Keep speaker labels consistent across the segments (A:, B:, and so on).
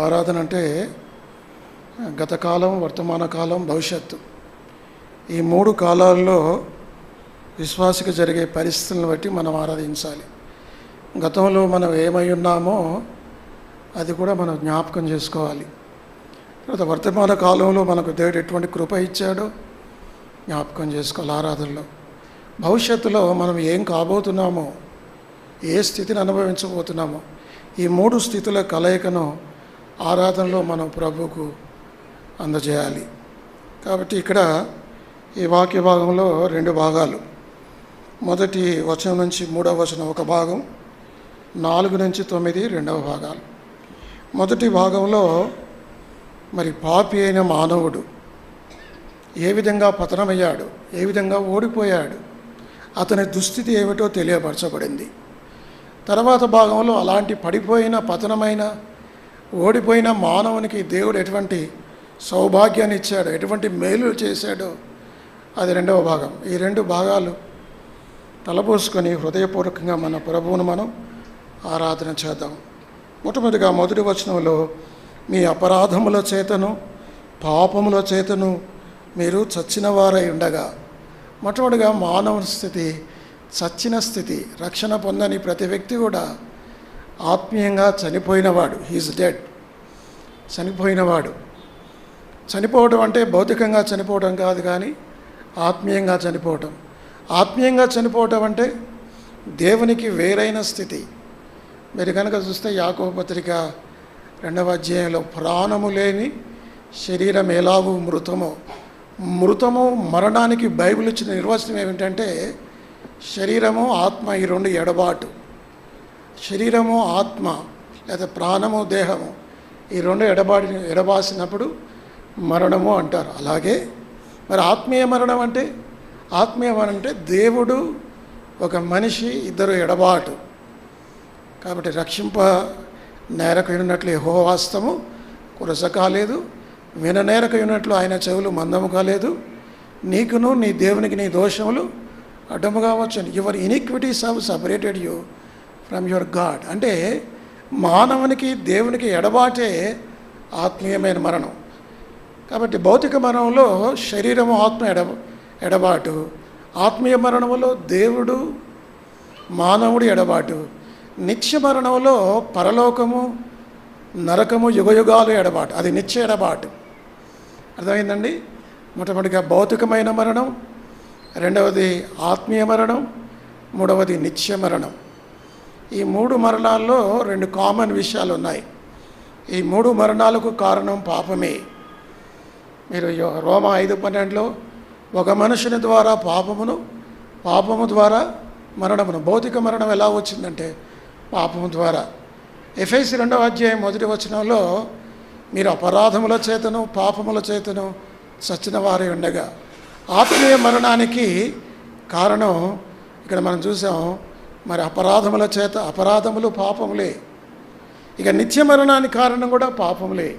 A: ఆరాధన అంటే గతకాలం, వర్తమాన కాలం, భవిష్యత్తు, ఈ మూడు కాలాల్లో విశ్వాసికి జరిగే పరిస్థితులను బట్టి మనం ఆరాధించాలి. గతంలో మనం ఏమై ఉన్నామో అది కూడా మనం జ్ఞాపకం చేసుకోవాలి. తర్వాత వర్తమాన కాలంలో మనకు దేవుడు ఎటువంటి కృప ఇచ్చాడో జ్ఞాపకం చేసుకోవాలి ఆరాధనలో. భవిష్యత్తులో మనం ఏం కాబోతున్నామో, ఏ స్థితిని అనుభవించబోతున్నామో, ఈ మూడు స్థితుల కలయికను ఆరాధనలో మనం ప్రభువుకు అందజేయాలి. కాబట్టి ఇక్కడ ఈ వాక్య భాగంలో రెండు భాగాలు. మొదటి వచనం నుంచి 3వ వచనం ఒక భాగం, 4 నుంచి 9 రెండవ భాగాలు. మొదటి భాగంలో మరి పాపి అయిన మానవుడు ఏ విధంగా పతనమయ్యాడు, ఏ విధంగా ఓడిపోయాడు, అతని దుస్థితి ఏమిటో తెలియపరచబడింది. తర్వాత భాగంలో అలాంటి పడిపోయిన, పతనమైన, ఓడిపోయిన మానవునికి దేవుడు ఎటువంటి సౌభాగ్యాన్ని ఇచ్చాడో, ఎటువంటి మేలు చేశాడో అది రెండవ భాగం. ఈ రెండు భాగాలు తలపోసుకొని హృదయపూర్వకంగా మన ప్రభువును మనం ఆరాధన చేద్దాం. మొట్టమొదటిగా మొదటి వచనంలో, మీ అపరాధముల చేతను పాపముల చేతను మీరు చచ్చిన వారై ఉండగా. మొట్టమొదటిగా మానవ స్థితి చచ్చిన స్థితి. రక్షణ పొందని ప్రతి వ్యక్తి కూడా ఆత్మీయంగా చనిపోయినవాడు. He's dead. చనిపోయినవాడు. చనిపోవడం అంటే భౌతికంగా చనిపోవడం కాదు, కానీ ఆత్మీయంగా చనిపోవటం. ఆత్మీయంగా చనిపోవటం అంటే దేవునికి వేరైన స్థితి. మీరు కనుక చూస్తే యాకోబు పత్రిక 2వ అధ్యాయంలో, ప్రాణము లేని శరీరం ఎలాగూ మృతము మరణానికి బైబిల్ ఇచ్చిన నిర్వచనం ఏమిటంటే, శరీరము ఆత్మ ఈ రెండు ఎడబాటు. శరీరము ఆత్మ లేదా ప్రాణము దేహము ఈ రెండు ఎడబాసినప్పుడు మరణము అంటారు. అలాగే మరి ఆత్మీయ మరణం అంటే, దేవుడు ఒక మనిషి ఇద్దరు ఎడబాటు. కాబట్టి రక్షింప నేరకైనట్లు యెహోవా హస్తము కురస కాలేదు, విననేరకైనట్లు ఆయన చెవులు మందము కాలేదు. నీకును నీ దేవునికి నీ దోషములు అడ్డముగా వచ్చాను. Your iniquities have separated you from your God. అంటే మానవునికి దేవునికి ఎడబాటే ఆత్మీయమైన మరణం. కాబట్టి భౌతిక మరణంలో శరీరము ఆత్మ ఎడబాటు, ఆత్మీయ మరణంలో దేవుడు మానవుడు ఎడబాటు, నిత్య మరణంలో పరలోకము నరకము యుగయుగాలు ఎడబాటు. అది నిత్య ఎడబాటు. అర్థమైందండి? మొట్టమొదటిగా భౌతికమైన మరణం, రెండవది ఆత్మీయ మరణం, మూడవది నిత్య మరణం. ఈ మూడు మరణాల్లో రెండు కామన్ విషయాలు ఉన్నాయి. ఈ మూడు మరణాలకు కారణం పాపమే. మీరు రోమా 5:12లో, ఒక మనుషుని ద్వారా పాపము ద్వారా మరణమును. భౌతిక మరణం ఎలా వచ్చిందంటే పాపము ద్వారా. ఎఫెసీ 2వ అధ్యాయం 1వ వచనంలో, మీరు అపరాధముల చేతను పాపముల చేతను చచ్చిన వారే ఉండగా. ఆత్మీయ మరణానికి కారణం ఇక్కడ మనం చూసాం. మరి అపరాధములు పాపములే. ఇక నిత్య మరణానికి కారణం కూడా పాపములే.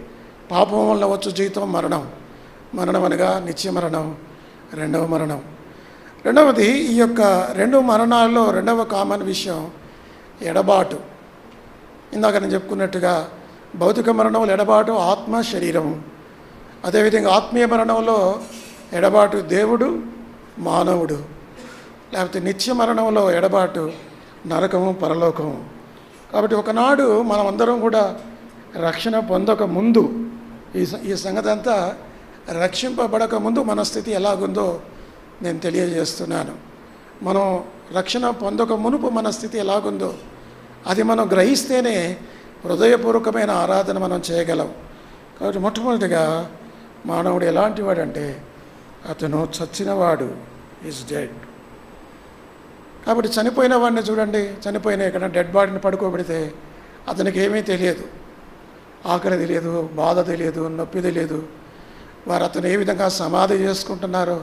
A: పాపం వల్ల వచ్చు జీవితం మరణం అనగా నిత్య మరణం, రెండవ మరణం. రెండవది, ఈ యొక్క రెండు మరణాల్లో రెండవ కామన్ విషయం ఎడబాటు. ఇందాక నేను చెప్పుకున్నట్టుగా భౌతిక మరణంలో ఎడబాటు ఆత్మ శరీరము. అదేవిధంగా ఆత్మీయ మరణంలో ఎడబాటు దేవుడు మానవుడు. లేకపోతే నిత్య మరణంలో ఎడబాటు నరకము పరలోకము. కాబట్టి ఒకనాడు మనమందరం కూడా రక్షణ పొందక ముందు, ఈ సంగతి అంతా రక్షింపబడక ముందు మన స్థితి ఎలాగుందో నేను తెలియజేస్తున్నాను. మనం రక్షణ పొందక మునుపు మన స్థితి ఎలాగుందో అది మనం గ్రహిస్తేనే హృదయపూర్వకమైన ఆరాధన మనం చేయగలం. కాబట్టి మొట్టమొదటిగా మానవుడు ఎలాంటి వాడంటే, అతను చచ్చినవాడు, ఈజ్ డెడ్. కాబట్టి చనిపోయిన వాడిని చూడండి, చనిపోయిన ఎక్కడ డెడ్ బాడీని పడుకోబెడితే అతనికి ఏమీ తెలియదు. ఆకలి తెలియదు, బాధ తెలియదు, నొప్పి తెలియదు. వారు అతను ఏ విధంగా సమాధి చేసుకుంటున్నారో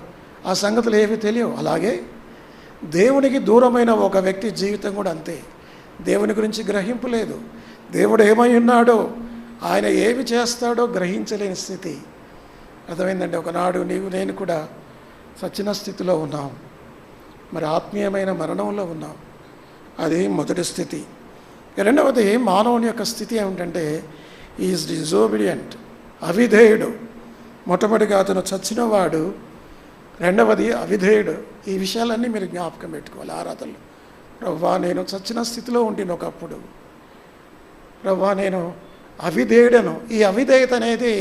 A: ఆ సంగతులు ఏమీ తెలియవు. అలాగే దేవునికి దూరమైన ఒక వ్యక్తి జీవితం కూడా అంతే. దేవుని గురించి గ్రహింపు లేదు. దేవుడు ఏమై ఉన్నాడో, ఆయన ఏమి చేస్తాడో గ్రహించలేని స్థితి. అర్థమైందండి? ఒకనాడు నేను కూడా సచ్చిన స్థితిలో ఉన్నాం. మరి ఆత్మీయమైన మరణంలో ఉన్నాం. అది మొదటి స్థితి. రెండవది, మానవుని యొక్క స్థితి ఏమిటంటే ఈజ్ డిజోబిడియంట్, అవిధేయుడు. మొట్టమొదటిగా అతను చచ్చినవాడు, రెండవది అవిధేయుడు. ఈ విషయాలన్నీ మీరు జ్ఞాపకం పెట్టుకోవాలి ఆరాధనలో. రవ్వా నేను చచ్చిన స్థితిలో ఉండిన ఒకప్పుడు, రవ్వా నేను అవిధేయుడను. ఈ అవిధేయత అనేది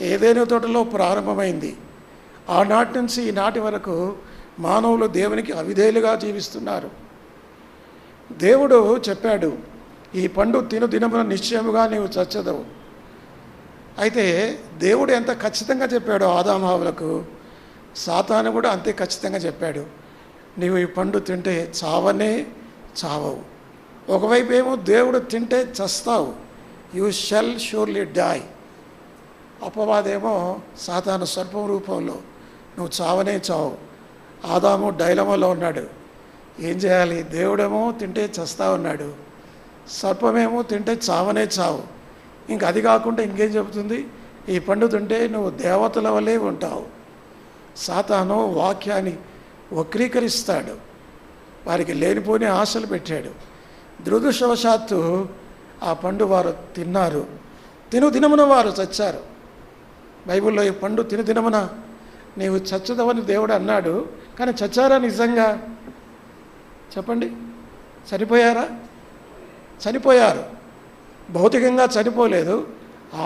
A: ఏదైనా తోటలో ప్రారంభమైంది. ఆనాటి నుంచి ఈనాటి వరకు మానవులు దేవునికి అవిధేయులుగా జీవిస్తున్నారు. దేవుడు చెప్పాడు, ఈ పండు తిను దినమున నిశ్చయముగా నీవు చచ్చదవు. అయితే దేవుడు ఎంత ఖచ్చితంగా చెప్పాడో ఆదాము హవ్వలకు, సాతాను కూడా అంతే ఖచ్చితంగా చెప్పాడు, నీవు ఈ పండు తింటే చావనే చావవు. ఒకవైపు ఏమో దేవుడు తింటే చస్తావు, యూ షల్ షూర్లీ డై. అపవాదేమో సాతాను సర్పం రూపంలో నువ్వు చావనే చావు. ఆదాము డైలమాలో ఉన్నాడు, ఏం చేయాలి? దేవుడేమో తింటే చస్తా ఉన్నాడు, సర్పమేమో తింటే చావనే చావు. ఇంక అది కాకుండా ఇంకేం చెబుతుంది? ఈ పండు తింటే నువ్వు దేవతల వల్లే ఉంటావు. సాతాను వాక్యాన్ని వక్రీకరిస్తాడు, వారికి లేనిపోని ఆశలు పెట్టాడు. దురదృష్టవశాత్తు ఆ పండు వారు తిన్నారు, తిను దినమున వారు చచ్చారు. బైబిల్లో ఈ పండు తిను దినమున నీవు చచ్చదవని దేవుడు అన్నాడు, కానీ చచ్చారా నిజంగా? చెప్పండి, చనిపోయారా? చనిపోయారు. భౌతికంగా చనిపోలేదు,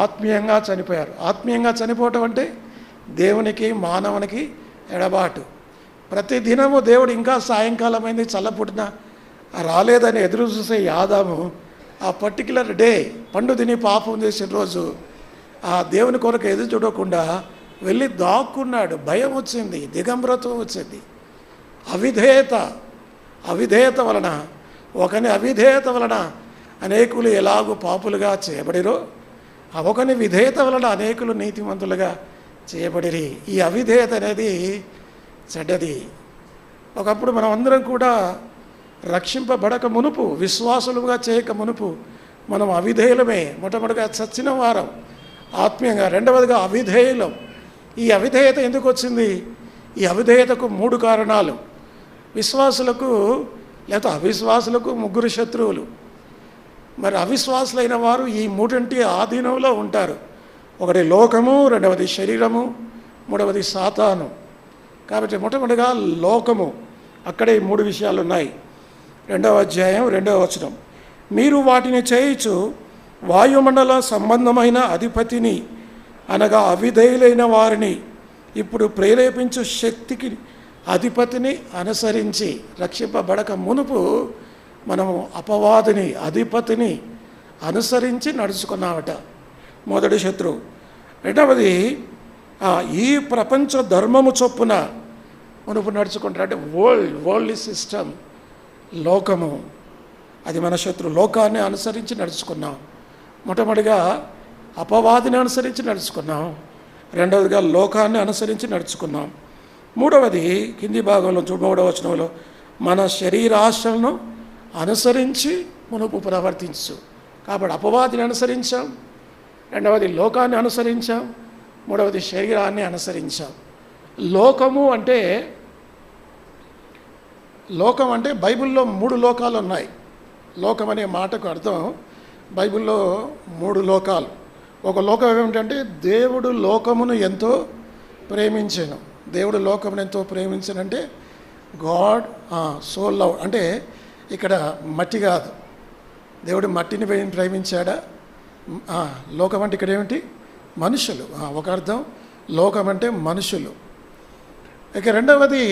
A: ఆత్మీయంగా చనిపోయారు. ఆత్మీయంగా చనిపోవటం అంటే దేవునికి మానవునికి ఎడబాటు. ప్రతి దినము దేవుడు ఇంకా సాయంకాలమైంది చల్లపుట్టిన రాలేదని ఎదురు చూసే ఆదాము ఆ పర్టిక్యులర్ డే పండు తిని పాపం చేసిన రోజు ఆ దేవుని కొరకు ఎదురు చూడకుండా వెళ్ళి దాక్కున్నాడు. భయం వచ్చింది, దిగంబరత్వం వచ్చింది. అవిధేయత వలన, ఒకని అవిధేయత వలన అనేకులు ఎలాగూ పాపులుగా చేయబడిరో, ఒకని విధేయత వలన అనేకులు నీతిమంతులుగా చేయబడిరి. ఈ అవిధేయత అనేది చెడ్డది. ఒకప్పుడు మనం అందరం కూడా రక్షింపబడక మునుపు, విశ్వాసులుగా చేయక మునుపు మనం అవిధేయులమే. మొట్టమొదటిగా చచ్చిన వారం ఆత్మీయంగా, రెండవదిగా అవిధేయులం. ఈ అవిధేయత ఎందుకు వచ్చింది? ఈ అవిధేయతకు 3 కారణాలు. విశ్వాసులకు లేదా అవిశ్వాసులకు 3 శత్రువులు. మరి అవిశ్వాసులైన వారు ఈ 3 ఆధీనంలో ఉంటారు. ఒకటి లోకము, రెండవది శరీరము, మూడవది సాతాను. కాబట్టి మొట్టమొదటిగా లోకము, అక్కడే 3 విషయాలు ఉన్నాయి. 2వ అధ్యాయం 2వ వచనం, మీరు వాటిని చేయించు వాయుమండల సంబంధమైన అధిపతిని అనగా అవిధేయులైన వారిని ఇప్పుడు ప్రేరేపించు శక్తికి అధిపతిని అనుసరించి, రక్షింపబడక మునుపు మనము అపవాదిని అధిపతిని అనుసరించి నడుచుకున్నామట. మొదటి శత్రువు. రెండవది ఈ ప్రపంచ ధర్మము చొప్పున మునుపు నడుచుకుంటారు. అంటే వరల్డ్ సిస్టమ్, లోకము, అది మన శత్రువు. లోకాన్ని అనుసరించి నడుచుకున్నాం. మొట్టమొదటిగా అపవాదిని అనుసరించి నడుచుకున్నాం, రెండవదిగా లోకాన్ని అనుసరించి నడుచుకున్నాం. మూడవది కింది భాగంలో 3వ వచనంలో మన శరీరాశలను అనుసరించి మునుపు ప్రవర్తించు. కాబట్టి అపవాదిని అనుసరించాం, రెండవది లోకాన్ని అనుసరించాం, మూడవది శరీరాన్ని అనుసరించాం. లోకం అంటే బైబిల్లో 3 లోకాలు ఉన్నాయి. లోకం అనే మాటకు అర్థం బైబిల్లో 3 లోకాలు. ఒక లోకం ఏమిటంటే దేవుడు లోకమును ఎంతో ప్రేమించెను. దేవుడు లోకమును ఎంతో ప్రేమించనంటే గాడ్ సో లవ్. అంటే ఇక్కడ మట్టి కాదు, దేవుడు మట్టిని ప్రేమించాడా? లోకం అంటే ఇక్కడ ఏమిటి? మనుషులు. ఒక అర్థం లోకం అంటే మనుషులు. ఇక రెండవది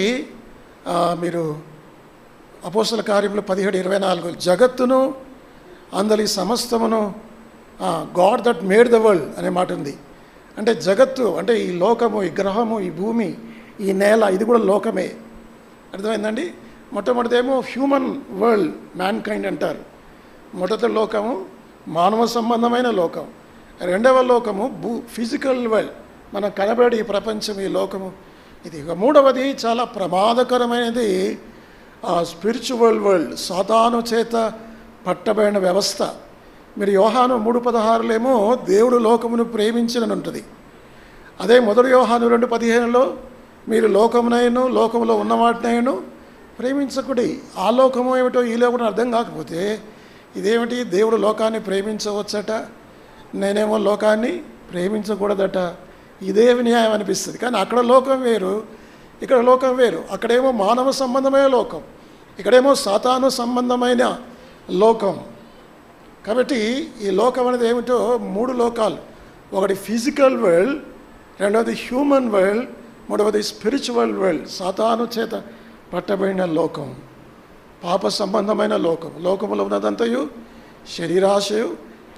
A: మీరు అపోస్తల కార్యములు 17:24 జగత్తును అందలి సమస్తమును God that made the world అనే మాట ఉంది. అంటే జగత్తు అంటే ఈ లోకము, ఈ గ్రహము, ఈ భూమి, ఈ నేల, ఇది కూడా లోకమే. అర్థమైందండి? మొట్టమొదటిదేమో హ్యూమన్ వరల్డ్, మ్యాన్ కైండ్ అంటారు. మొదటి లోకము మానవ సంబంధమైన లోకం. రెండవ లోకము ఫిజికల్ వరల్డ్, మనం కనబడి ఈ ప్రపంచం, ఈ లోకము ఇది. మూడవది చాలా ప్రమాదకరమైనది స్పిరిచువల్ వరల్డ్, సాతాను చేత పట్టబడిన వ్యవస్థ. మీరు యోహాను 3:16 దేవుడు లోకమును ప్రేమించినని ఉంటుంది. అదే మొదటి యోహాను 2:15 మీరు లోకమునైను లోకములో ఉన్న వాటినైను ప్రేమించకుడి. ఆ లోకము ఏమిటో ఈ లోకం అర్థం కాకపోతే ఇదేమిటి దేవుడు లోకాన్ని ప్రేమించవచ్చట, నేనేమో లోకాన్ని ప్రేమించకూడదట. ఇదే న్యాయం అనిపిస్తుంది. కానీ అక్కడ లోకం వేరు, ఇక్కడ లోకం వేరు. అక్కడేమో మానవ సంబంధమైన లోకం, ఇక్కడేమో సాతాను సంబంధమైన లోకం. కాబట్టి ఈ లోకం అనేది ఏమిటో 3 లోకాలు. ఒకటి ఫిజికల్ వరల్డ్, రెండవది హ్యూమన్ వరల్డ్, మూడవది స్పిరిచువల్ వరల్డ్. సాతాను చేత పట్టబడిన లోకం, పాప సంబంధమైన లోకం. లోకములో ఉన్నదంతయు శరీరాశయు,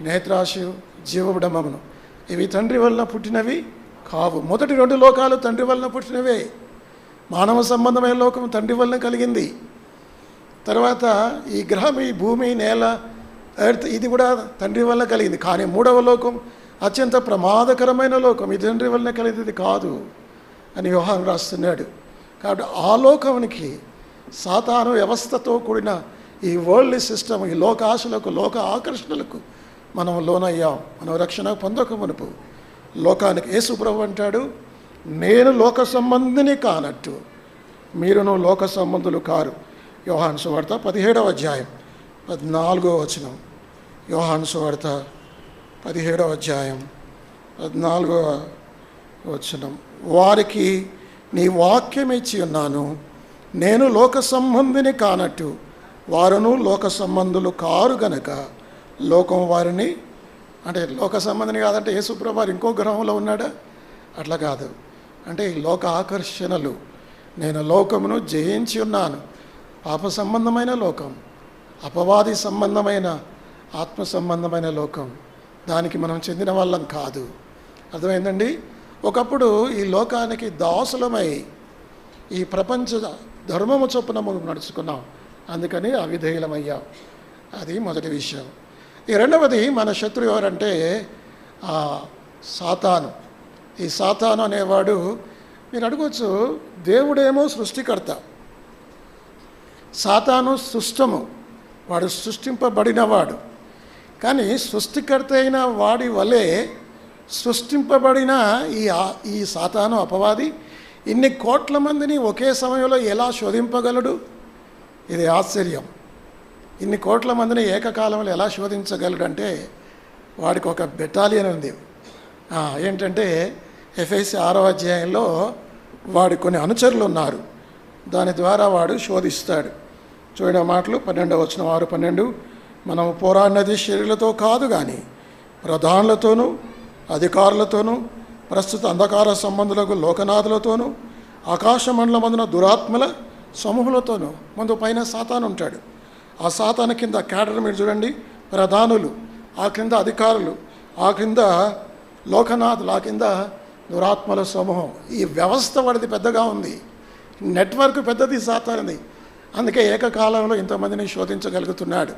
A: నేత్రాశయు, జీవబడమమును. ఇవి తండ్రి వలన పుట్టినవి కావు. మొదటి 2 లోకాలు తండ్రి వలన పుట్టినవే. మానవ సంబంధమైన లోకం తండ్రి వలన కలిగింది. తర్వాత ఈ గ్రహం, ఈ భూమి, నేల, ఎర్త్, ఇది కూడా తండ్రి వలన కలిగింది. కానీ 3వ లోకం అత్యంత ప్రమాదకరమైన లోకం, ఇది తండ్రి వలన కలిగింది కాదు అని యోహాను రాస్తున్నాడు. కాబట్టి ఆ లోకానికి, సాతాను వ్యవస్థతో కూడిన ఈ వరల్డ్ సిస్టమ్, ఈ లోక ఆశలకు, లోక ఆకర్షణలకు మనం లోనయ్యాం. మనం రక్షణ పొందక మునుపు లోకానికి. యేసు ప్రభు అంటాడు, నేను లోక సంబంధిని కానట్టు మీరును లోక సంబంధులు కారు. యోహాను సువార్త 17వ అధ్యాయం 14వ వచనం. యోహాను సువార్త 17వ అధ్యాయం 14వ వచనం. వారికి నీ వాక్యం ఇచ్చి ఉన్నాను, నేను లోక సంబంధిని కానట్టు వారును లోక సంబంధులు కారు గనక లోకం వారిని, అంటే లోక సంబంధిని కాదంటే యేసుప్రభు వారు ఇంకో గ్రహంలో ఉన్నాడా? అట్లా కాదు. అంటే ఈ లోక ఆకర్షణలు, నేను లోకమును జయించి ఉన్నాను. పాప సంబంధమైన లోకం, అపవాది సంబంధమైన, ఆత్మ సంబంధమైన లోకం, దానికి మనం చెందిన వాళ్ళం కాదు. అర్థమైందండి? ఒకప్పుడు ఈ లోకానికి దాసులమై ఈ ప్రపంచ ధర్మము చొప్పున మనం నడుచుకున్నాం, అందుకని అవిధేయులమయ్యాం. అది మొదటి విషయం. ఈ రెండవది, మన శత్రువు ఎవరంటే సాతాను. ఈ సాతాను అనేవాడు, మీరు అడగవచ్చు, దేవుడేమో సృష్టికర్త, సాతాను సృష్టము, వాడు సృష్టింపబడినవాడు. కానీ సృష్టికర్త అయిన వాడి వలె సృష్టింపబడిన ఈ సాతాను అపవాది ఇన్ని కోట్ల మందిని ఒకే సమయంలో ఎలా శోధింపగలడు? ఇది ఆశ్చర్యం. ఇన్ని కోట్ల మందిని ఏకకాలంలో ఎలా శోధించగలడంటే వాడికి ఒక బెటాలియన్ ఉంది. ఏంటంటే ఎఫెసీ 6వ అధ్యాయంలో వాడి కొన్ని అనుచరులు ఉన్నారు, దాని ద్వారా వాడు శోధిస్తాడు. చూడండి మాటలు 12వ వచనం, 6:12. మనము పోరాడినది శరీరులతో కాదు కానీ ప్రధానులతోనూ అధికారులతోనూ ప్రస్తుత అంధకార సంబంధులకు లోకనాథులతోనూ ఆకాశమండలమందున దురాత్మల సమూహులతోనూ. ముందు పైన సాతాను ఉంటాడు, ఆ సాతాను కింద క్యాడర్ మీరు చూడండి, ప్రధానులు, ఆ కింద అధికారులు, ఆ కింద లోకనాథులు, ఆ కింద దురాత్మల సమూహం. ఈ వ్యవస్థ వాడిది పెద్దగా ఉంది, నెట్వర్క్ పెద్దది సాతానుది. అందుకే ఏకకాలంలో ఇంతమందిని శోధించగలుగుతున్నాడు.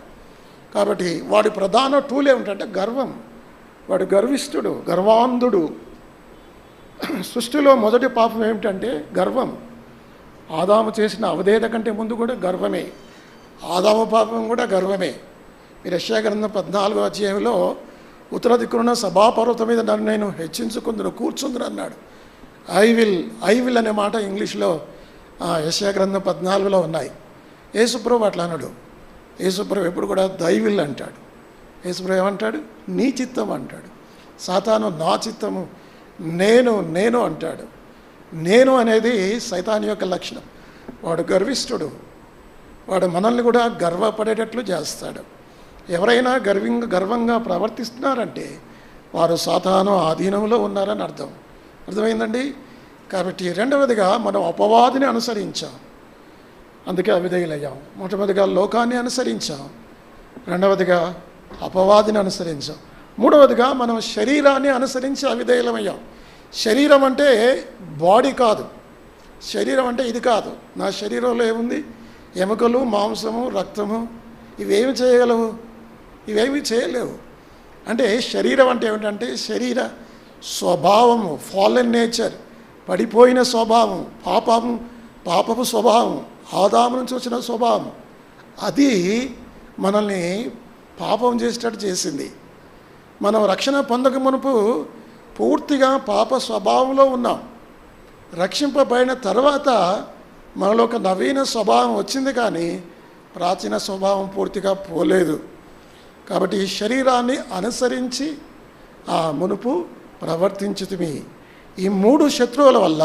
A: కాబట్టి వాడి ప్రధాన టూల్ ఏమిటంటే గర్వం. వాడు గర్విష్ఠుడు, గర్వాంధుడు. సృష్టిలో మొదటి పాపం ఏమిటంటే గర్వం. ఆదాము చేసిన అవధేయత కంటే ముందు కూడా గర్వమే. ఆదాము పాపం కూడా గర్వమే. మీరు యెషయా గ్రంథం 14వ అధ్యాయంలో ఉత్తర దిక్కున సభాపర్వతం మీద నన్ను నేను హెచ్చించుకుందును, కూర్చుందును అన్నాడు. ఐ విల్ అనే మాట ఇంగ్లీష్లో యెషయా గ్రంథం 14లో ఉన్నాయి. యేసుప్రభు అట్లా అన్నాడు. యేసుప్రభు ఎప్పుడు కూడా దై విల్ అంటాడు. యేసుప్రభు ఏమంటాడు? నీ చిత్తం అంటాడు. సాతాను నా చిత్తము, నేను అంటాడు. నేను అనేది సైతాను యొక్క లక్షణం. వాడు గర్విష్ఠుడు, వాడు మనల్ని కూడా గర్వపడేటట్లు చేస్తాడు. ఎవరైనా గర్వంగా ప్రవర్తిస్తున్నారంటే వారు సాతాను ఆధీనంలో ఉన్నారని అర్థం. అర్థమైందండి? కాబట్టి రెండవదిగా మనం అపవాదిని అనుసరించాం, అందుకే అవిధేయులయ్యాం. మొట్టమొదటిగా లోకాన్ని అనుసరించాం, రెండవదిగా అపవాదిని అనుసరించాం, మూడవదిగా మనం శరీరాన్ని అనుసరించి అవిధేయులమయ్యాం. శరీరం అంటే బాడీ కాదు, శరీరం అంటే ఇది కాదు. నా శరీరంలో ఏముంది? ఎముకలు, మాంసము, రక్తము. ఇవేమి చేయగలవు? ఇవేమి చేయలేవు. అంటే శరీరం అంటే ఏమిటంటే శరీర స్వభావము, ఫాలెన్ నేచర్, పడిపోయిన స్వభావం, పాపపు స్వభావం, ఆదాము నుంచి వచ్చిన స్వభావం, అది మనల్ని పాపం చేసేటట్టు చేసింది. మనం రక్షణ పొందక మునుపు పూర్తిగా పాప స్వభావంలో ఉన్నాం. రక్షింపబడిన తర్వాత మనలో ఒక నవీన స్వభావం వచ్చింది, కానీ ప్రాచీన స్వభావం పూర్తిగా పోలేదు. కాబట్టి ఈ శరీరాన్ని అనుసరించి ఆ మునుపు ప్రవర్తించితిమి. ఈ 3 శత్రువుల వల్ల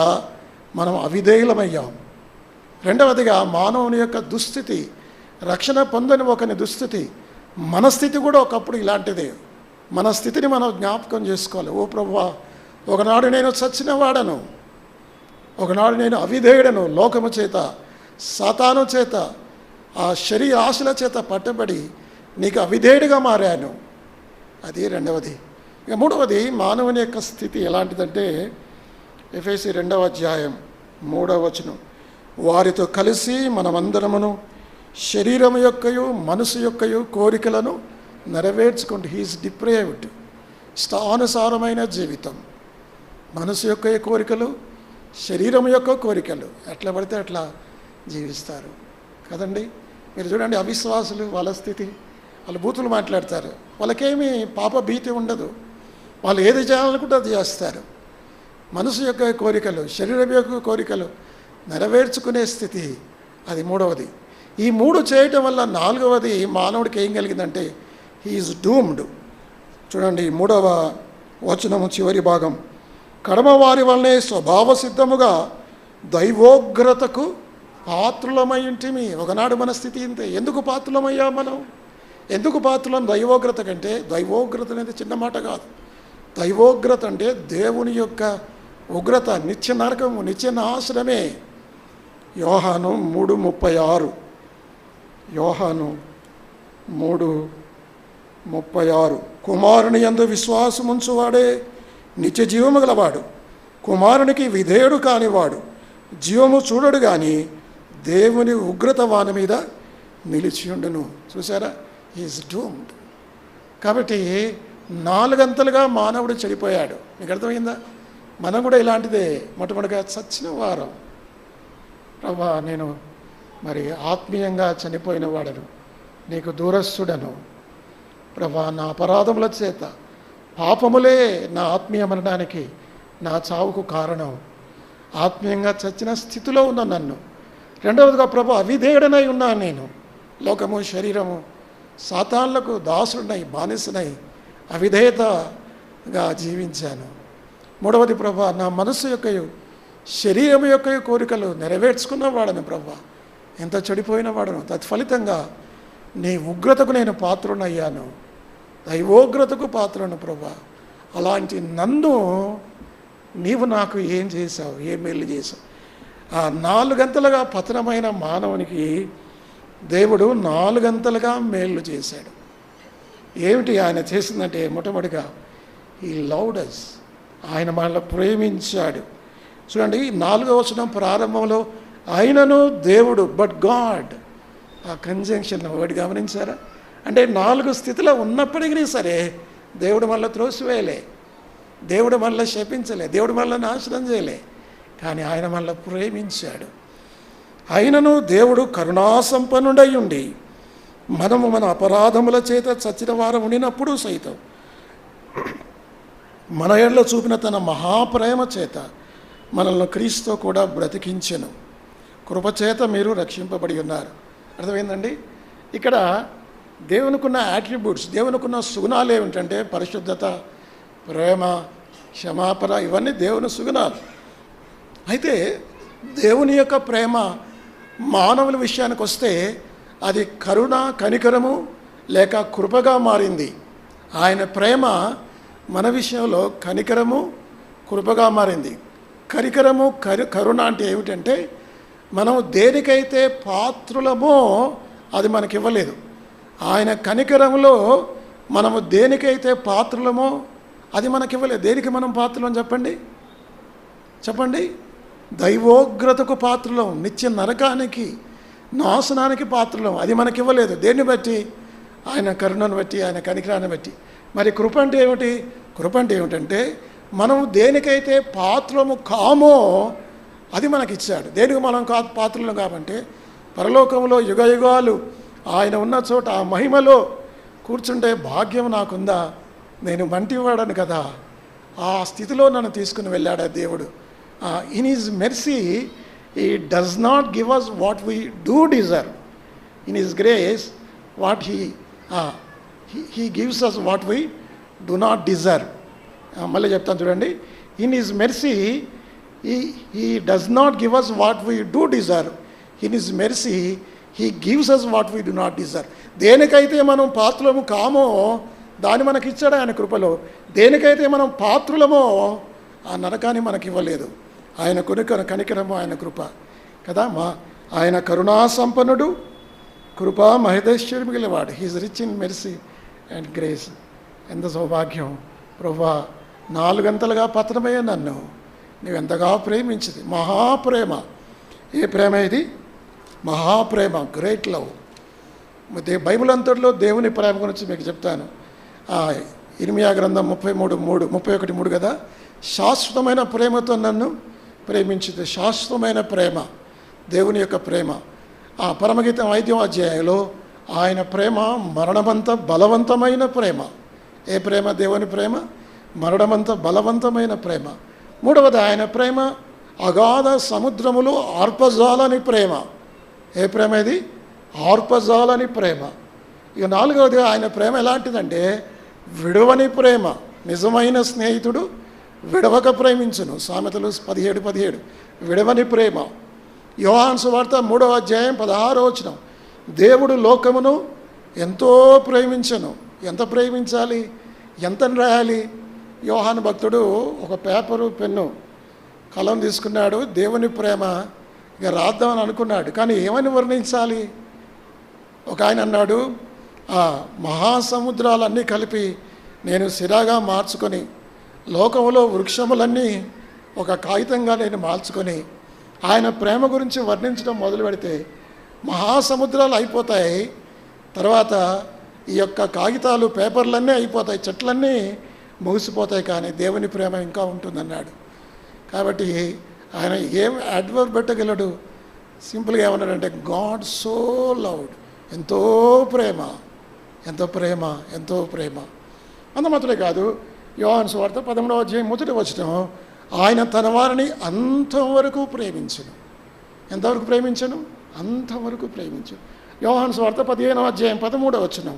A: మనం అవిధేయులమయ్యాం. రెండవదిగా మానవుని యొక్క దుస్థితి, రక్షణ పొందని ఒకని దుస్థితి, మన స్థితి కూడా ఒకప్పుడు ఇలాంటిదే. మన స్థితిని మనం జ్ఞాపకం చేసుకోవాలి. ఓ ప్రభువా, ఒకనాడు నేను చచ్చిన వాడను, ఒకనాడు నేను అవిధేయుడను, లోకము చేత, సాతాను చేత, ఆ శరీర ఆశల చేత పట్టబడి నీకు అవిధేయుడిగా మారాను. అది రెండవది. ఇక మూడవది, మానవుని యొక్క స్థితి ఎలాంటిదంటే ఎఫెసీ 2వ అధ్యాయం 3వ వచనం, వారితో కలిసి మనమందరమును శరీరం యొక్కయు మనసు యొక్కయు కోరికలను నెరవేర్చుకుంటూ, హీఈస్ డిప్రేవ్డ్, ఇష్టానుసారమైన జీవితం, మనసు యొక్క కోరికలు, శరీరం యొక్క కోరికలు, ఎట్లా పడితే అట్లా జీవిస్తారు కదండి. మీరు చూడండి, అవిశ్వాసులు, వాళ్ళ స్థితి, వాళ్ళు బూతులు మాట్లాడతారు, వాళ్ళకేమీ పాప భీతి ఉండదు, వాళ్ళు ఏది చేయాలనుకుంటే అది చేస్తారు. మనసు యొక్క కోరికలు, శరీరం యొక్క కోరికలు నెరవేర్చుకునే స్థితి, అది మూడవది. ఈ 3 చేయటం వల్ల నాలుగవది మానవుడికి ఏం కలిగిందంటే హీఈస్ డూమ్డ్. చూడండి 3వ వచనము చివరి భాగం, కడమవారి వల్లనే స్వభావ సిద్ధముగా దైవోగ్రతకు పాత్రులమై ఉంటిమి. ఒకనాడు మన స్థితి ఇంతే. ఎందుకు పాత్రులమయ్యా మనం? ఎందుకు పాత్రులం? దైవోగ్రత కంటే, దైవోగ్రత అనేది చిన్న మాట కాదు. దైవోగ్రత అంటే దేవుని యొక్క ఉగ్రత, నిత్య నరకము, నిత్య నాశనమే. యోహాను 3:36, యోహాను 3:36, కుమారుని యందు విశ్వాసముంచువాడే నిత్య జీవము గలవాడు, కుమారునికి విధేయుడు కానివాడు జీవము చూడడు కానీ దేవుని ఉగ్రత వాని మీద నిలిచియుండును. చూసారా, ఈజ్ డూమ్డ్. కాబట్టి 4 అంతలుగా మానవుడు చెడిపోయాడు. మీకు అర్థమైందా? మనం కూడా ఇలాంటిదే. మొట్టమొదటిగా చచ్చిన వారం. ప్రభా, నేను మరి ఆత్మీయంగా చనిపోయిన వాడను, నీకు దూరస్తుడను. ప్రభా, నా అపరాధముల చేత, పాపములే నా ఆత్మీయ మరణానికి, నా చావుకు కారణం. ఆత్మీయంగా చచ్చిన స్థితిలో ఉన్న నన్ను. రెండవదిగా ప్రభు, అవిధేయుడనై ఉన్నాను నేను. లోకము, శరీరము, సాతాన్లకు దాసుడినై, బానిసనై అవిధేయతగా జీవించాను. మూడవది ప్రభా, నా మనసు యొక్కయు శరీరం యొక్క కోరికలు నెరవేర్చుకున్నవాడను. ప్రభా, ఎంత చెడిపోయిన వాడను. తత్ఫలితంగా నీ ఉగ్రతకు నేను పాత్రునయ్యాను, దైవోగ్రతకు పాత్రను. ప్రభా, అలాంటి నన్ను నీవు నాకు ఏం చేశావు, ఏం మేలు చేశావు? ఆ 4 గంటలుగా పతనమైన మానవునికి దేవుడు 4 గంటలుగా మేలు చేశాడు. ఏమిటి ఆయన చేసిందంటే, మొట్టమొదటిగా ఈ లవ్డ్ us, ఆయన మనల్ని ప్రేమించాడు. చూడండి 4వ వచనం ప్రారంభంలో, ఆయనను దేవుడు, బట్ గాడ్, ఆ కంజంక్షన్ వర్డ్ గమనించారా? అంటే 4 స్థితిలో ఉన్నప్పటికీ సరే దేవుడు మళ్ళీ త్రోసివేయలే, దేవుడు మళ్ళీ శపించలే, దేవుడు మళ్ళీ నాశనం చేయలే, కానీ ఆయన మళ్ళీ ప్రేమించాడు. ఆయనను దేవుడు కరుణాసంపన్నుడై ఉండి మనము మన అపరాధముల చేత చచ్చిన వారం ఉండినప్పుడు సైతం మన ఎడల చూపిన తన మహాప్రేమ చేత మనల్ని క్రీస్తుతో కూడా బ్రతికించెను. కృపచేత మీరు రక్షింపబడి ఉన్నారు. అర్థమైందండి? ఇక్కడ దేవునికున్న యాట్రిబ్యూట్స్, దేవునికున్న సుగుణాలు ఏమిటంటే పరిశుద్ధత, ప్రేమ, క్షమాపణ, ఇవన్నీ దేవుని సుగుణాలు. అయితే దేవుని యొక్క ప్రేమ మానవుల విషయానికి వస్తే అది కరుణ, కనికరము లేక కృపగా మారింది. ఆయన ప్రేమ మన విషయంలో కనికరము, కృపగా మారింది. కనికరము, కరుణ అంటే ఏమిటంటే, మనం దేనికైతే పాత్రులమో అది మనకి ఇవ్వలేదు. ఆయన కనికరంలో మనము దేనికైతే పాత్రులమో అది మనకి ఇవ్వలేదు. దేనికి మనం పాత్రులం చెప్పండి? చెప్పండి. దైవోగ్రతకు పాత్రలం, నిత్య నరకానికి, నాశనానికి పాత్రలం. అది మనకి ఇవ్వలేదు. దేన్ని బట్టి? ఆయన కరుణను బట్టి, ఆయన కనికరాన్ని బట్టి. మరి కృప అంటే ఏమిటి? కృప అంటే ఏమిటంటే, మనం దేనికైతే పాత్రము కామో అది మనకి ఇచ్చాడు. దేనికి మనం పాత్రలం కాబట్టి పరలోకంలో యుగయుగాలు ఆయన ఉన్న చోట ఆ మహిమలో కూర్చుంటే భాగ్యం నాకుందా? నేను మంటివాడను కదా. ఆ స్థితిలో నన్ను తీసుకుని వెళ్ళాడు దేవుడు. In his mercy he does not give us what we do deserve. In his grace, what he gives us what we do not deserve. మళ్ళీ చెప్తాను చూడండి. In his mercy he does not give us what we do deserve. In his mercy he gives us what we do not deserve. దేనికైతే మనం పాత్రలము కామో దాన్ని మనకి ఇచ్చాడు ఆయన కృపలో. దేనికైతే మనం పాత్రులమో ఆ నరకాన్ని మనకి ఇవ్వలేదు. ఆయన కనికరము, ఆయన కృప కదా. ఆయన కరుణా సంపన్నుడు, కృపా మహేశ్వరి మిగిలినవాడు. He is rich in mercy and grace. ఎంత సౌభాగ్యం ప్రభువా, 4 గంటలుగా పతనమయ్యే నన్ను నువ్వెంతగా ప్రేమించింది. మహాప్రేమ. ఏ ప్రేమ ఇది? మహాప్రేమ, గ్రేట్ లవ్. బైబిల్ అంతట్లో దేవుని ప్రేమ గురించి మీకు చెప్తాను. ఇర్మియా గ్రంథం 31:3 కదా. శాశ్వతమైన ప్రేమతో నన్ను ప్రేమించింది. శాశ్వతమైన ప్రేమ, దేవుని యొక్క ప్రేమ. ఆ పరమగీతం 5వ అధ్యాయంలో ఆయన ప్రేమ మరణమంత బలవంతమైన ప్రేమ. ఏ ప్రేమ? దేవుని ప్రేమ మరణమంత బలవంతమైన ప్రేమ. 3వది ఆయన ప్రేమ అగాధ సముద్రములు ఆర్పజాలని ప్రేమ. ఏ ప్రేమ ఇది? ఆర్పజాలని ప్రేమ. ఇక 4వది ఆయన ప్రేమ ఎలాంటిదంటే విడవని ప్రేమ. నిజమైన స్నేహితుడు విడవక ప్రేమించును. సామెతలు 17:17. విడవని ప్రేమ. యోహాను సువార్త 3వ అధ్యాయం 16వ వచనం. దేవుడు లోకమును ఎంతో ప్రేమించను. ఎంత ప్రేమించాలి? ఎంతని రాయాలి? యోహాను భక్తుడు ఒక పేపరు, పెన్ను, కలం తీసుకున్నాడు. దేవుని ప్రేమ ఇక రాద్దామని అనుకున్నాడు. కానీ ఏమని వర్ణించాలి? ఒక ఆయన అన్నాడు, మహాసముద్రాలన్నీ కలిపి నేను సిరాగా మార్చుకొని, లోకంలో వృక్షములన్నీ ఒక కాగితంగా నేను మార్చుకొని ఆయన ప్రేమ గురించి వర్ణించడం మొదలు పెడితే మహాసముద్రాలు అయిపోతాయి. తర్వాత ఈ యొక్క కాగితాలు, పేపర్లన్నీ అయిపోతాయి, చెట్లన్నీ ముగిసిపోతాయి, కానీ దేవుని ప్రేమ ఇంకా ఉంటుందన్నాడు. కాబట్టి ఆయన ఏం అడ్వర్బ్ పెట్టగలడు? సింపుల్గా ఏమన్నాడంటే గాడ్ సో లవ్డ్. ఎంతో ప్రేమ, ఎంతో ప్రేమ, ఎంతో ప్రేమ. అంత మాత్రమే కాదు, యోహాను సువార్త 11వ అధ్యాయం 1వ వచనం, ఆయన తన వారిని అంతవరకు ప్రేమించును. ఎంతవరకు ప్రేమించను? అంతవరకు ప్రేమించను. యోహాను సువార్త 15వ అధ్యాయం 13వ వచనం,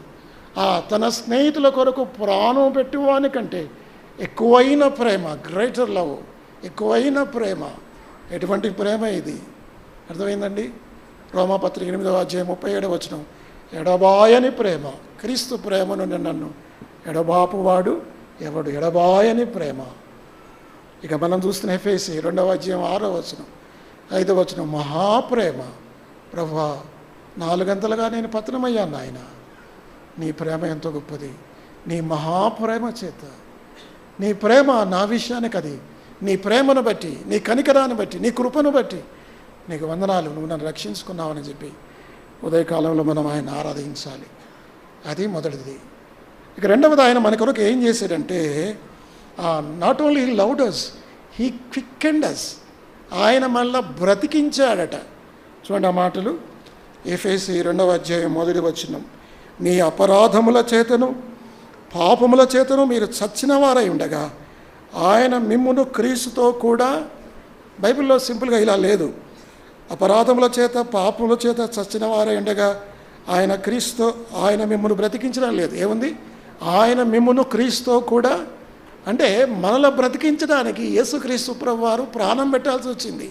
A: తన స్నేహితుల కొరకు ప్రాణం పెట్టువాని కంటే ఎక్కువైన ప్రేమ, గ్రేటర్ లవ్, ఎక్కువైన ప్రేమ. ఎటువంటి ప్రేమ ఇది? అర్థమైందండి? రోమాపత్రిక 8వ అధ్యాయం 37వ వచనం, ఎడబాయని ప్రేమ. క్రీస్తు ప్రేమను నన్ను ఎడబాపువాడు ఎవడు? ఎడబాయని ప్రేమ. ఇక మనం చూస్తున్న ఎఫెసీ 2వ అధ్యాయం 6వ వచనం, 5వ వచనం, మహాప్రేమ. ప్రభువా, 4 గంటలుగా నేను పతనమయ్యాను ఆయన. నీ ప్రేమ ఎంతో గొప్పది. నీ మహాప్రేమ చేత, నీ ప్రేమ నా విషయానికి, అది నీ ప్రేమను బట్టి, నీ కనికరాన్ని బట్టి, నీ కృపను బట్టి నీకు వందనాలు, నువ్వు నన్ను రక్షించుకున్నావని చెప్పి ఉదయకాలంలో మనం ఆయన ఆరాధించాలి. అది మొదటిది. ఇక రెండవది, ఆయన మన కొరకు ఏం చేశాడంటే not only he loved us, he quickened us. ఆయన మళ్ళా బ్రతికించాడట. చూడండి ఆ మాటలు. ఎఫెసీ 2వ అధ్యాయం 1వ వచనం, మీ అపరాధముల చేతను పాపముల చేతను మీరు చచ్చిన వారై ఉండగా ఆయన మిమ్మును క్రీస్తుతో కూడా, బైబిల్లో సింపుల్గా ఇలా లేదు, అపరాధముల చేత పాపముల చేత చచ్చిన వారై ఉండగా ఆయన క్రీస్తు, ఆయన మిమ్మును బ్రతికించడం లేదు. ఏముంది? ఆయన మిమ్మును క్రీస్తుతో కూడా, అంటే మనలో బ్రతికించడానికి యేసుక్రీస్తు ప్రభువారు ప్రాణం పెట్టాల్సి వచ్చింది.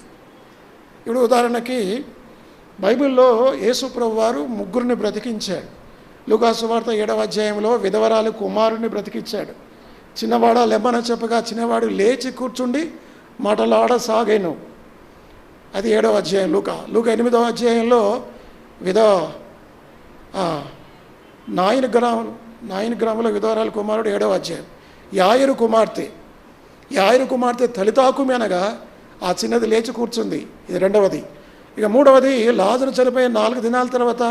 A: ఇప్పుడు ఉదాహరణకి బైబిల్లో యేసు ప్రభువారు 3 బ్రతికించాడు. లూకా సువార్త 7వ అధ్యాయంలో విధవరాలు కుమారుడిని బ్రతికించాడు. చిన్నవాడ లెమ్మన చెప్పగా చిన్నవాడు లేచి కూర్చుండి మాటలాడసాగాను. అది 7వ అధ్యాయం. లూకా 8వ అధ్యాయంలో నాయన గ్రామంలో విధవరాలు కుమారుడు 7వ అధ్యాయం. యాయిరు కుమార్తె తలితాకుమి అనగా ఆ చిన్నది లేచి కూర్చుంది. ఇది 2వది. ఇక 3వది, లాజరు చనిపోయిన 4 దినాల తర్వాత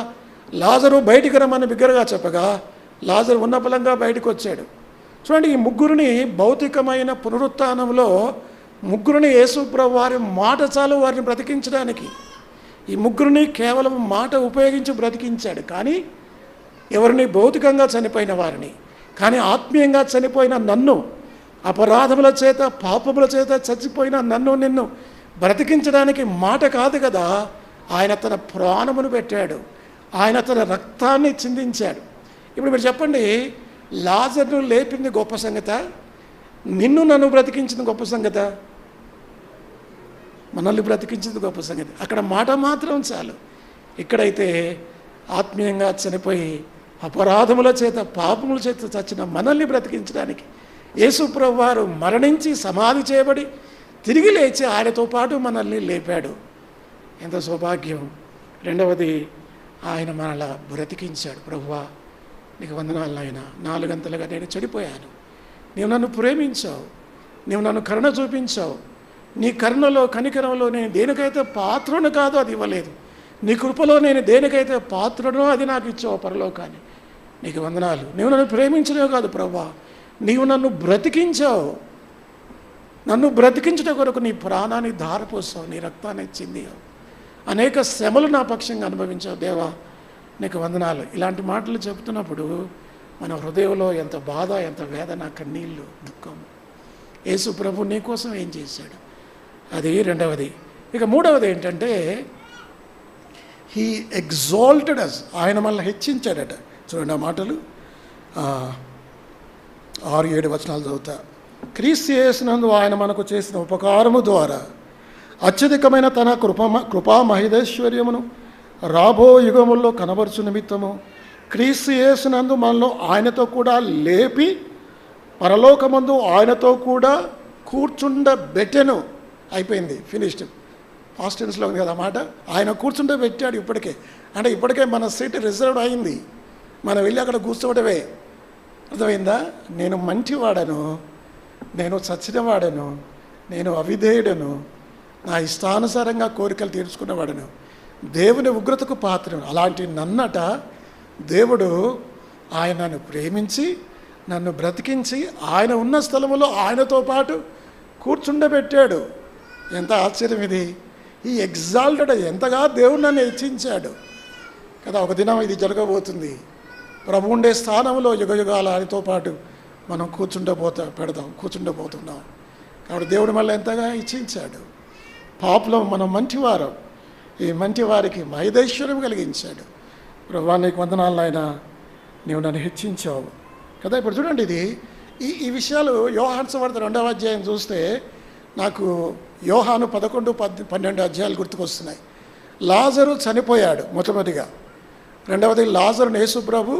A: లాజరు బయటికి రమ్మని బిగ్గరగా చెప్పగా లాజరు ఉన్న బలంగా బయటకు వచ్చాడు. చూడండి, ఈ 3 భౌతికమైన పునరుత్థానంలో 3 యేసుప్రభు వారి మాట చాలు వారిని బ్రతికించడానికి. ఈ 3 కేవలం మాట ఉపయోగించి బ్రతికించాడు. కానీ ఎవరిని? భౌతికంగా చనిపోయిన వారిని. కానీ ఆత్మీయంగా చనిపోయిన నన్ను, అపరాధముల చేత పాపముల చేత చచ్చిపోయిన నన్ను నిన్ను బ్రతికించడానికి మాట కాదు కదా, ఆయన తన ప్రాణమును పెట్టాడు, ఆయన తన రక్తాన్ని చిందించాడు. ఇప్పుడు మీరు చెప్పండి, లాజరును లేపింది గొప్ప సంగత? నిన్ను నన్ను బ్రతికించింది గొప్ప సంగత, మనల్ని బ్రతికించింది గొప్ప సంగతి. అక్కడ మాట మాత్రం చాలు. ఇక్కడైతే ఆత్మీయంగా చనిపోయి అపరాధముల చేత పాపముల చేత చచ్చిన మనల్ని బ్రతికించడానికి యేసు ప్రభువారు మరణించి సమాధి చేయబడి తిరిగి లేచి ఆయనతో పాటు మనల్ని లేపాడు. ఎంత సౌభాగ్యం. రెండవది, ఆయన మనలా బ్రతికించాడు. ప్రభువా నీకు వందనాలు నాయన, 4 గంటలుగా నేను చెడిపోయాను, నీవు నన్ను ప్రేమించావు, నీవు నన్ను కరుణ చూపించావు, నీ కరుణలో కనికరంలో నేను దేనికైతే పాత్రను కాదో అది ఇవ్వలేదు, నీ కృపలో నేను దేనికైతే పాత్రనో అది నాకు ఇచ్చావు పరలోకాన్ని. నీకు వందనాలు. నీవు నన్ను ప్రేమించలేవు కాదు ప్రభువా, నీవు నన్ను బ్రతికించావు. నన్ను బ్రతికించట కొరకు నీ ప్రాణాన్ని ధారపోసావు, నీ రక్తాన్ని చిందియావు, అనేక శ్రమలు నా పక్షంగా అనుభవించావు. దేవా నీకు వందనాలు. ఇలాంటి మాటలు చెబుతున్నప్పుడు మన హృదయంలో ఎంత బాధ, ఎంత వేదన, కన్నీళ్ళు, దుఃఖం. యేసు ప్రభు నీ కోసం ఏం చేశాడు, అది రెండవది. ఇక మూడవది ఏంటంటే, హీ ఎగ్జాల్టెడ్ అస్, ఆయన మనల్ని హెచ్చించాడట. చూడండి ఆ మాటలు 6-7 వచనాలు చదువుతా. క్రీస్తు యేసునందు ఆయన మనకు చేసిన ఉపకారము ద్వారా అత్యధికమైన తన కృపా మహిదేశ్వర్యమును రాబో యుగముల్లో కనబరుచు నిమిత్తము క్రీస్తు యేసునందు మనలో ఆయనతో కూడా లేపి పరలోకమందు ఆయనతో కూడా కూర్చుండబెట్టెను. అయిపోయింది, ఫినిష్డ్. పాస్ట్ టెన్స్లో ఉంది కదా మాట. ఆయన కూర్చుండబెట్టాడు ఇప్పటికే. అంటే ఇప్పటికే మన సీట్ రిజర్వ్డ్ అయింది, మనం వెళ్ళి అక్కడ కూర్చోవడమే. అర్థమైందా? నేను మంచివాడను, నేను చచ్చినవాడను, నేను అవిధేయుడను, నా ఇష్టానుసారంగా కోరికలు తీర్చుకున్నవాడను, దేవుని ఉగ్రతకు పాత్రను. అలాంటి నన్నట దేవుడు ఆయనను ప్రేమించి నన్ను బ్రతికించి ఆయన ఉన్న స్థలములో ఆయనతో పాటు కూర్చుండబెట్టాడు. ఎంత ఆశ్చర్యం ఇది! ఈ ఎగ్జాల్టెడ్, ఎంతగా దేవుడు నన్ను హెచ్చించాడు కదా. ఒక దినం ఇది జరగబోతుంది. ప్రభు ఉండే స్థానంలో యుగయుగాల ఆయనతో పాటు మనం కూర్చుండబోతున్నాం. కాబట్టి దేవుడు మళ్ళీ ఎంతగా హెచ్చించాడు. పాపులం మనం మంచివారం, ఈ మంచి వారికి మహిదేశ్వరం కలిగించాడు. ప్రభువా నీకు వందనాలు నాయన, నీవు నన్ను హెచ్చించావు కదా. ఇప్పుడు చూడండి, ఇది ఈ విషయాలు యోహాను సువార్త 2వ అధ్యాయం చూస్తే నాకు యోహాను 11-12 అధ్యాయాలు గుర్తుకొస్తున్నాయి. లాజరు చనిపోయాడు మొట్టమొదటిగా, రెండవది లాజరును యేసు ప్రభు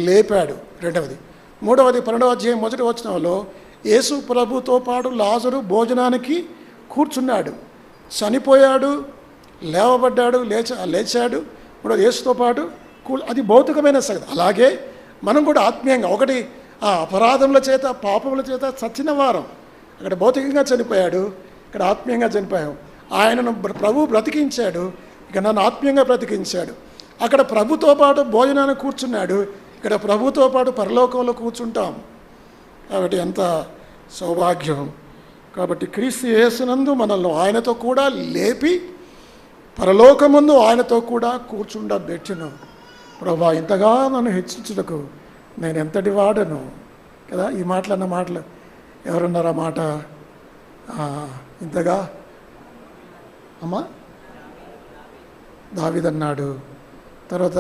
A: లేపాడు రెండవది, మూడవది 12వ అధ్యాయం 1వ వచనంలో యేసు ప్రభుతో పాటు లాజరు భోజనానికి కూర్చున్నాడు, చనిపోయాడు, లేవబడ్డాడు, లేచాడు, మూడవది యేసుతో పాటు అది భౌతికమైన సంగతి. అలాగే మనం కూడా ఆత్మీయంగా, ఒకటి ఆ అపరాధముల చేత పాపముల చేత చచ్చిన వారం, అక్కడ భౌతికంగా చనిపోయాడు, ఇక్కడ ఆత్మీయంగా చనిపోయాం. ఆయనను ప్రభు బ్రతికించాడు, ఇక నన్ను ఆత్మీయంగా బ్రతికించాడు. అక్కడ ప్రభుతో పాటు భోజనాన్ని కూర్చున్నాడు, ఇక్కడ ప్రభుతో పాటు పరలోకంలో కూర్చుంటాం. కాబట్టి ఎంత సౌభాగ్యం. కాబట్టి క్రీస్తు యేసునందు మనల్ని ఆయనతో కూడా లేపి పరలోకముందు ఆయనతో కూడా కూర్చుండబెట్టును. ప్రభా ఇంతగా నన్ను హెచ్చించుటకు నేను ఎంతటి వాడను కదా. ఈ మాటలు అన్న మాటలు ఎవరున్నారా మాట ఇంతగా అమ్మా దావీదన్నాడు. తర్వాత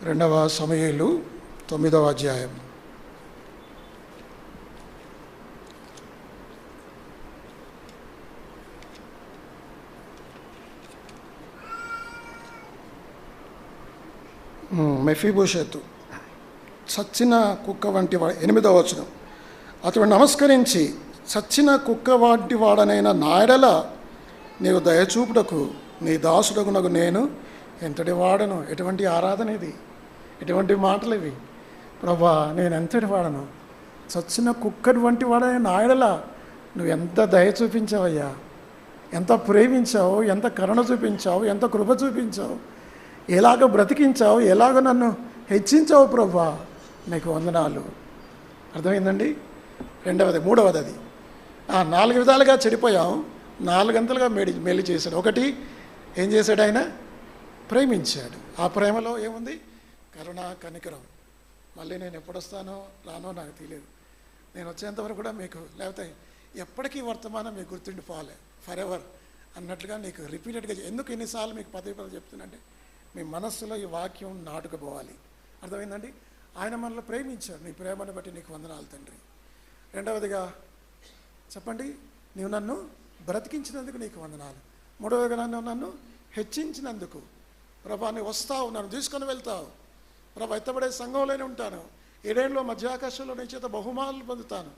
A: 2వ సమూయేలు 9వ అధ్యాయం. మెఫీబోషెతు చచ్చిన కుక్క వంటి వాడు. 8వ వచనం, అతడు నమస్కరించి చచ్చిన కుక్క వంటి వాడనైన నాయడల నీవు దయచూపుటకు నీ దాసుడగునకు నేను ఎంతటి వాడను. ఎటువంటి ఆరాధన ఇది, ఎటువంటి మాటలు ఇవి. ప్రభా నేను ఎంతటి వాడను, చచ్చిన కుక్కడి వంటి వాడైన నాయడల నువ్వు ఎంత దయ చూపించావయ్యా, ఎంత ప్రేమించావు, ఎంత కరుణ చూపించావు, ఎంత కృప చూపించావు, ఎలాగ బ్రతికించావు, ఎలాగ నన్ను హెచ్చించావు ప్రభా, నీకు వందనాలు. అర్థమైందండి. రెండవది, మూడవది, అది 4 విధాలుగా చెడిపోయాం, 4 గంటలుగా మేలు చేశాడు. ఒకటి ఏం చేశాడు, ఆయన ప్రేమించాడు. ఆ ప్రేమలో ఏముంది, కరుణ, కనికరం. మళ్ళీ నేను ఎప్పుడు వస్తానో రానో నాకు తెలియదు, నేను వచ్చేంతవరకు కూడా మీకు, లేకపోతే ఎప్పటికీ వర్తమానం మీకు గుర్తుండిపోవాలి, ఫర్ ఎవర్ అన్నట్లుగా నీకు రిపీటెడ్గా. ఎందుకు ఎన్నిసార్లు మీకు పదే చెప్తున్నంటే మీ మనస్సులో ఈ వాక్యం నాటుకుపోవాలి. అర్థమైందండి. ఆయన మనల్ని ప్రేమించాడు. నీ ప్రేమను బట్టి నీకు వందనాలు తండ్రి. రెండవదిగా చెప్పండి, నీవు నన్ను బ్రతికించినందుకు నీకు వందనాలు. మూడవదిగా నన్ను హెచ్చించినందుకు. ప్రభా నువ్వు వస్తావు, నన్ను తీసుకొని వెళ్తావు. ప్రభా ఎత్తబడే సంఘంలోనే ఉంటాను. 7 ఏళ్ళలో మధ్యాకాశంలో నీ చేత బహుమానాలు పొందుతాను.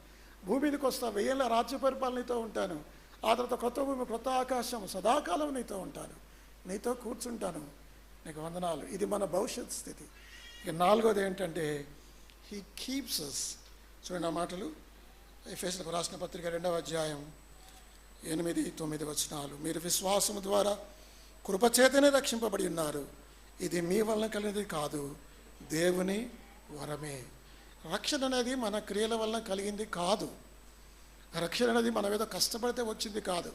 A: భూమి మీదకి వస్తా, 1000 ఏళ్ళ రాజ్య పరిపాలనతో ఉంటాను. ఆ తర్వాత కొత్త భూమి కొత్త ఆకాశం, సదాకాలం నీతో ఉంటాను, నీతో కూర్చుంటాను, నీకు వందనాలు. ఇది మన భవిష్యత్ స్థితి. ఇక నాలుగోది ఏంటంటే హీ కీప్స్ అస్. చూడండి ఆ మాటలు ఎఫెసీయులకు రాసిన పత్రిక 2వ అధ్యాయం 8-9 వచనాలు. మీరు విశ్వాసము ద్వారా కృపచేతనే రక్షింపబడి ఉన్నారు. ఇది మీ వలన కలిగినది కాదు, దేవుని వరమే. రక్షణ అనేది మన క్రియల వలన కలిగింది కాదు. రక్షణ అనేది మన మీద కష్టపడితే వచ్చింది కాదు.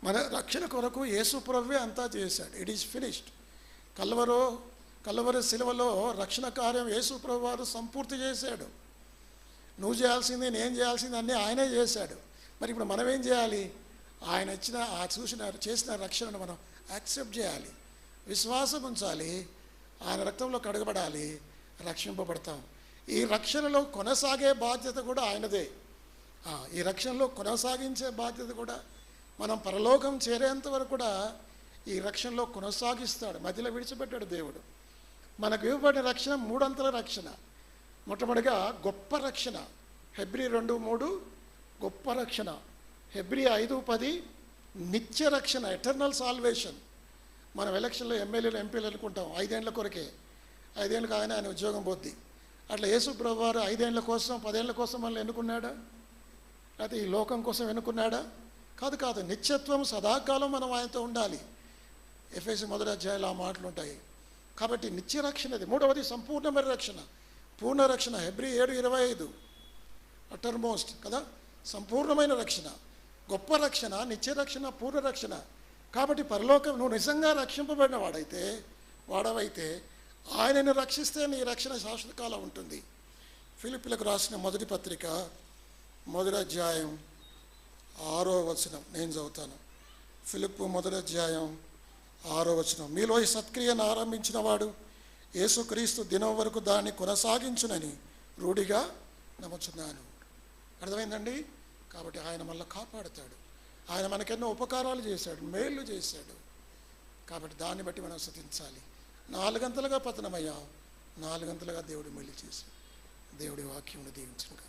A: మన రక్షణ కొరకు యేసు ప్రభువే అంతా చేశాడు. It is finished. కల్వరి శిలువలో రక్షణ కార్యం యేసు ప్రభు వారు సంపూర్తి చేశాడు. నువ్వు చేయాల్సింది, నేను చేయాల్సింది అన్నీ ఆయనే చేశాడు. మరి ఇప్పుడు మనం ఏం చేయాలి? ఆయన చేసిన రక్షణను మనం యాక్సెప్ట్ చేయాలి, విశ్వాసం ఉంచాలి, ఆయన రక్తంలో కడగబడాలి, రక్షింపబడతాం. ఈ రక్షణలో కొనసాగే బాధ్యత కూడా ఆయనదే. ఈ రక్షణలో కొనసాగించే బాధ్యత కూడా మనం పరలోకం చేరేంత వరకు కూడా ఈ రక్షణలో కొనసాగిస్తాడు. మధ్యలో విడిచిపెట్టాడు దేవుడు. మనకు ఇవ్వబడిన రక్షణ 3 అంతల రక్షణ. మొట్టమొదటిగా గొప్ప రక్షణ, హెబ్రీ 2:3 గొప్ప రక్షణ. హెబ్రీ 5:10 నిత్య రక్షణ, ఎటర్నల్ సాల్వేషన్. మనం ఎలక్షన్లో ఎమ్మెల్యేలు ఎంపీలు అనుకుంటాం 5 ఏళ్ల కొరకే, 5 ఏళ్ళు కాగానే ఆయన ఉద్యోగం పోద్ది. అట్లా యేసు ప్రభు వారు 5 ఏళ్ల కోసం 10 ఏళ్ల కోసం మనల్ని ఎన్నుకున్నాడా? లేకపోతే ఈ లోకం కోసం ఎన్నుకున్నాడా? కాదు. నిత్యత్వం, సదాకాలం మనం ఆయనతో ఉండాలి. ఎఫెసీ 1వ అధ్యాయంలో ఆ మాటలు ఉంటాయి. కాబట్టి నిత్య రక్షణది. మూడవది సంపూర్ణమైన రక్షణ, పూర్ణ రక్షణ. హెబ్రీ 7:25 అటర్మోస్ట్ కదా, సంపూర్ణమైన రక్షణ, గొప్ప రక్షణ, నిత్య రక్షణ, పూర్ణ రక్షణ. కాబట్టి పరలోకం నువ్వు నిజంగా రక్షింపబడిన వాడవైతే ఆయనను రక్షిస్తే నీ రక్షణ శాశ్వత కాలం ఉంటుంది. ఫిలిప్పీలకు రాసిన మొదటి పత్రిక 1వ అధ్యాయం 6వ వచనం నేను చదువుతాను. ఫిలిప్పు 1వ అధ్యాయం 6వ వచనం. మీలో ఈ సత్క్రియను ఆరంభించిన వాడు యేసుక్రీస్తు దినం వరకు దాన్ని కొనసాగించునని రూఢిగా నమ్ముచున్నాను. అర్థమైందండి? కాబట్టి ఆయన మనల్ని కాపాడుతాడు. ఆయన మనకెన్నో ఉపకారాలు చేశాడు, మేళ్ళు చేశాడు. కాబట్టి దాన్ని బట్టి మనం స్తుతించాలి. 4 గంటలుగా పతనమయ్యాం, 4 గంటలుగా దేవుడు మేలు చేశాడు. దేవుడి వాక్యమును దీవించును.